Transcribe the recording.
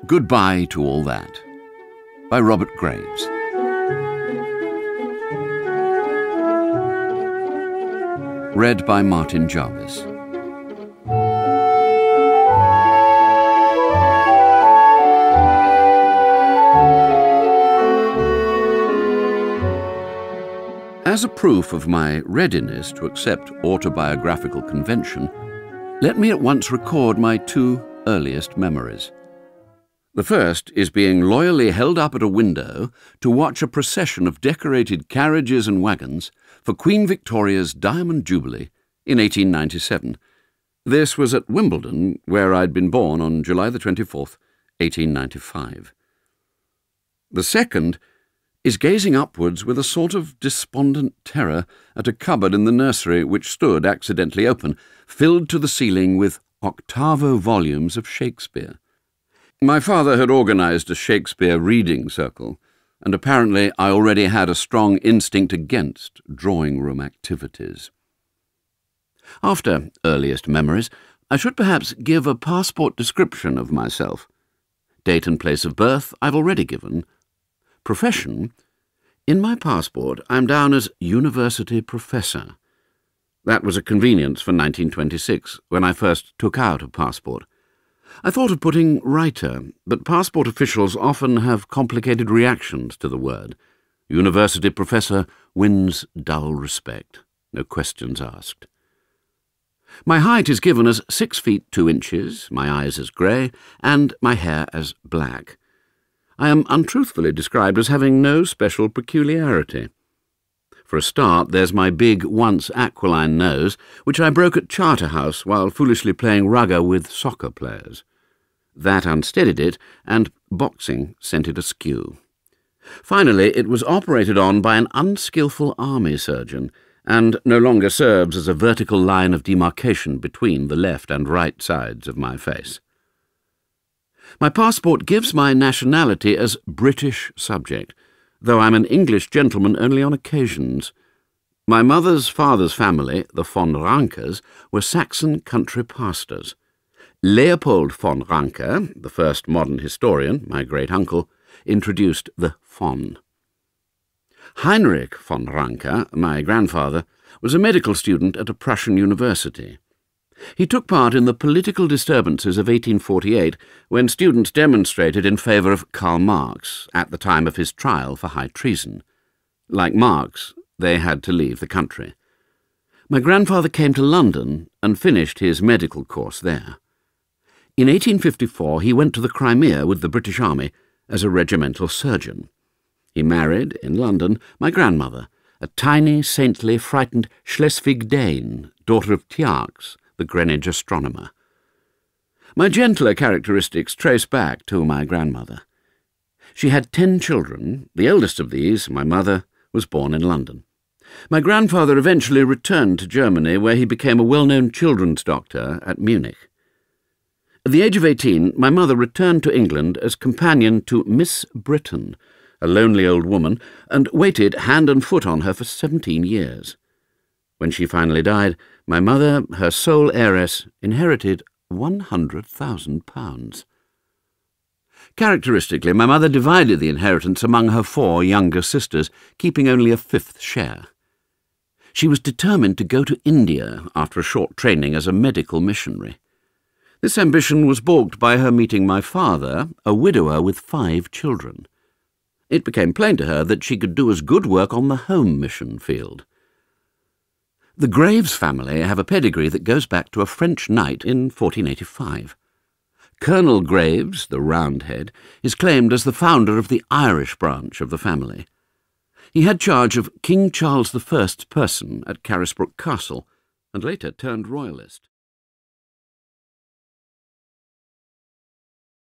Goodbye to All That, by Robert Graves. Read by Martin Jarvis. As a proof of my readiness to accept autobiographical convention, let me at once record my two earliest memories. The first is being loyally held up at a window to watch a procession of decorated carriages and wagons for Queen Victoria's Diamond Jubilee in 1897. This was at Wimbledon, where I'd been born on July the 24th, 1895. The second is gazing upwards with a sort of despondent terror at a cupboard in the nursery which stood accidentally open, filled to the ceiling with octavo volumes of Shakespeare. My father had organised a Shakespeare reading circle, and apparently I already had a strong instinct against drawing-room activities. After earliest memories, I should perhaps give a passport description of myself. Date and place of birth I've already given. Profession, in my passport I'm down as university professor. That was a convenience for 1926, when I first took out a passport. I thought of putting writer, but passport officials often have complicated reactions to the word. University professor wins dull respect, no questions asked. My height is given as 6 feet 2 inches, my eyes as grey, and my hair as black. I am untruthfully described as having no special peculiarity. For a start, there's my big, once aquiline nose, which I broke at Charterhouse while foolishly playing rugger with soccer players. That unsteadied it, and boxing sent it askew. Finally, it was operated on by an unskilful army surgeon, and no longer serves as a vertical line of demarcation between the left and right sides of my face. My passport gives my nationality as British subject, though I'm an English gentleman only on occasions. My mother's father's family, the von Rankers, were Saxon country pastors. Leopold von Ranke, the first modern historian, my great-uncle, introduced the von. Heinrich von Ranke, my grandfather, was a medical student at a Prussian university. He took part in the political disturbances of 1848, when students demonstrated in favour of Karl Marx at the time of his trial for high treason. Like Marx, they had to leave the country. My grandfather came to London and finished his medical course there. In 1854 he went to the Crimea with the British Army as a regimental surgeon. He married, in London, my grandmother, a tiny, saintly, frightened Schleswig-Dane, daughter of Tjax, the Greenwich astronomer. My gentler characteristics trace back to my grandmother. She had 10 children. The eldest of these, my mother, was born in London. My grandfather eventually returned to Germany, where he became a well-known children's doctor at Munich. At the age of 18, my mother returned to England as companion to Miss Britain, a lonely old woman, and waited hand and foot on her for 17 years. When she finally died, my mother, her sole heiress, inherited £100,000. Characteristically, my mother divided the inheritance among her 4 younger sisters, keeping only a 5th share. She was determined to go to India after a short training as a medical missionary. This ambition was balked by her meeting my father, a widower with 5 children. It became plain to her that she could do as good work on the home mission field. The Graves family have a pedigree that goes back to a French knight in 1485. Colonel Graves, the Roundhead, is claimed as the founder of the Irish branch of the family. He had charge of King Charles I's person at Carisbrooke Castle, and later turned royalist.